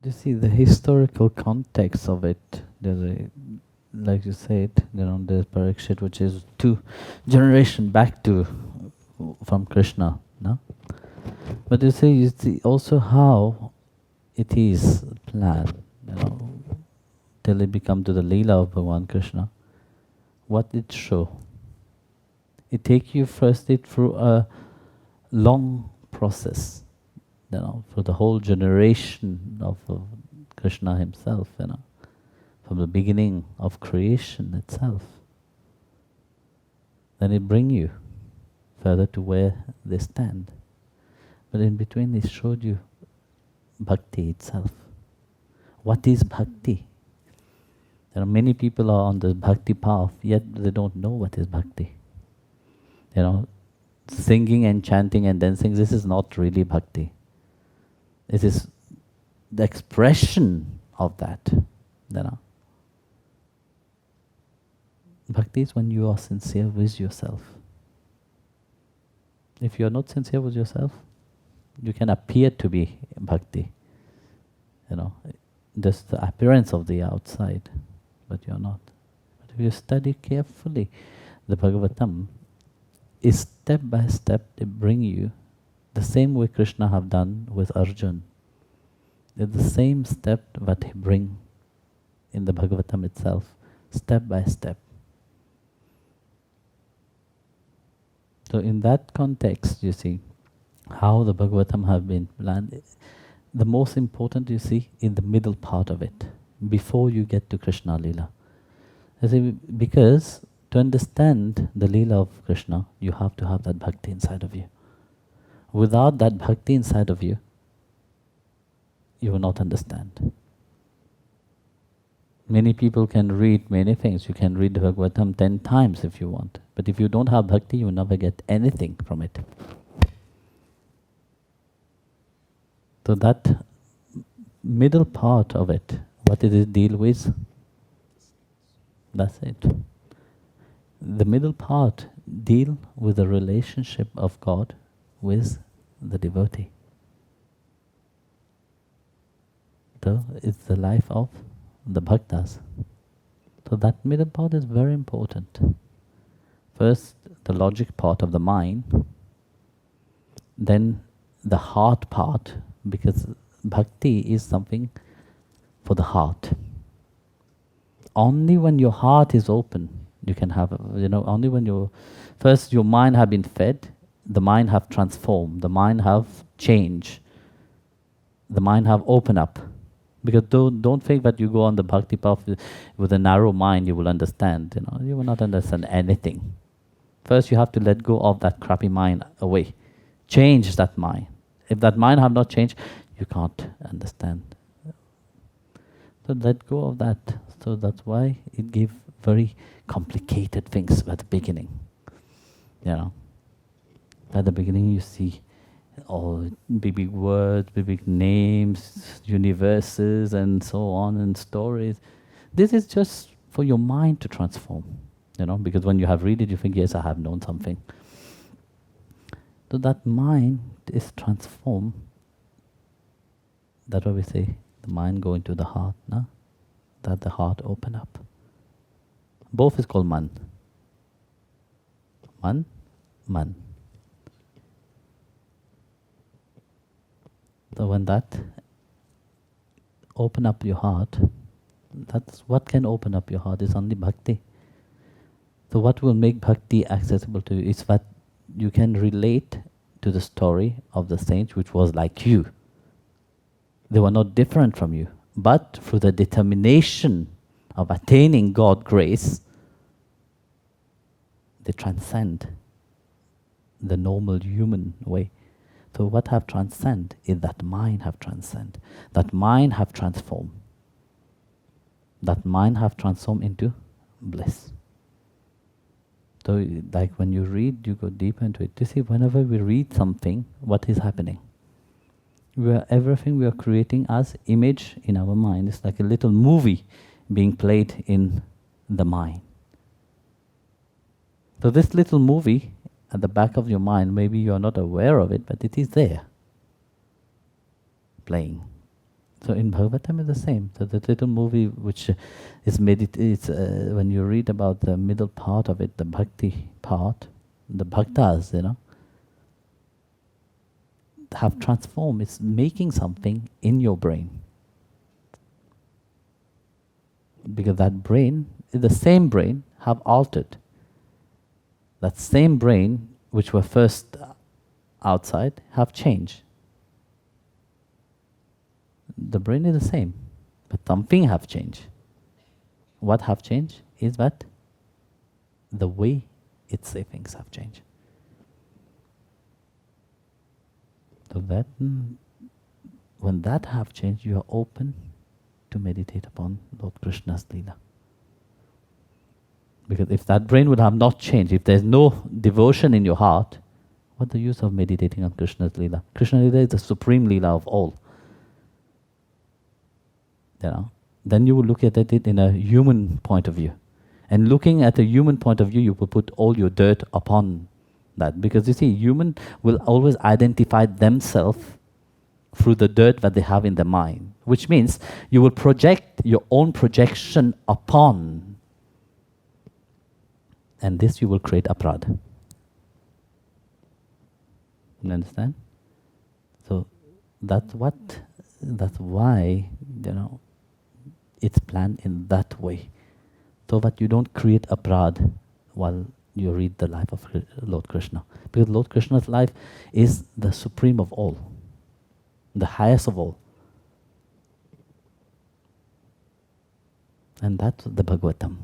You see the historical context of it. There's a, like you said, there's Parikshit, which is 2 generation back to from Krishna, no? But you see also how it is planned, till it become to the Leela of Bhagavan Krishna. What it show? It take you firstly through a long process, for the whole generation of Krishna himself, from the beginning of creation itself. Then it bring you further to where they stand. But in between it showed you bhakti itself. What is bhakti? There are many people are on the bhakti path, yet they don't know what is bhakti. Singing and chanting and dancing, this is not really bhakti. It is the expression of that. Bhakti is when you are sincere with yourself. If you are not sincere with yourself, you can appear to be bhakti. Just the appearance of the outside, but you are not. But if you study carefully the Bhagavatam, is step by step they bring you the same way Krishna have done with Arjun. It's the same step what he bring in the Bhagavatam itself, step by step. So in that context, you see how the Bhagavatam have been planned. The most important, you see, in the middle part of it, before you get to Krishna Leela. Because to understand the Leela of Krishna, you have to have that bhakti inside of you. Without that bhakti inside of you, you will not understand. Many people can read many things. You can read the Bhagavatam 10 times if you want. But if you don't have bhakti, you will never get anything from it. So that middle part of it, what does it deal with? That's it. The middle part deal with the relationship of God with the devotee. So it's the life of the bhaktas. So that middle part is very important. First, the logic part of the mind, then the heart part, because bhakti is something for the heart. Only when your heart is open, you can have, only when first your mind have been fed, the mind have transformed, the mind have changed, the mind have opened up. Because don't think that you go on the bhakti path with a narrow mind, you will understand. You will not understand anything. First, you have to let go of that crappy mind away. Change that mind. If that mind have not changed, you can't understand. So let go of that. So that's why it gave very complicated things at the beginning. At the beginning you see all big words, big names, universes, and so on, and stories. This is just for your mind to transform, because when you have read it, you think, yes, I have known something. So that mind is transformed. That's why we say the mind go into the heart, no? That the heart open up. Both is called man. Man. So when that open up your heart, that's what can open up your heart is only bhakti. So what will make bhakti accessible to you is that you can relate to the story of the saints which was like you. They were not different from you, but through the determination of attaining God's grace, they transcend the normal human way. So what have transcend is that mind have transcend. That mind have transformed. That mind have transformed into bliss. So like when you read, you go deeper into it. You see, whenever we read something, what is happening? Everything we are creating as image in our mind. It's like a little movie being played in the mind. So this little movie at the back of your mind, maybe you are not aware of it, but it is there, playing. So in Bhagavatam is the same. So the little movie which is when you read about the middle part of it, the bhakti part, the bhaktas, have transformed. It's making something in your brain. Because that brain, the same brain, have altered. That same brain, which were first outside, have changed. The brain is the same, but something have changed. What have changed is that the way it say things have changed. So that, when that have changed, you are open to meditate upon Lord Krishna's Leela. Because if that brain would have not changed, if there's no devotion in your heart, what's the use of meditating on Krishna's Leela? Krishna Leela is the supreme Leela of all. Then you will look at it in a human point of view. And looking at a human point of view, you will put all your dirt upon that. Because you see, human will always identify themselves through the dirt that they have in their mind. Which means you will project your own projection upon. And this you will create aprad. You understand? So that's why, it's planned in that way. So that you don't create aprad while you read the life of Lord Krishna. Because Lord Krishna's life is the supreme of all, the highest of all. And that's the Bhagavatam.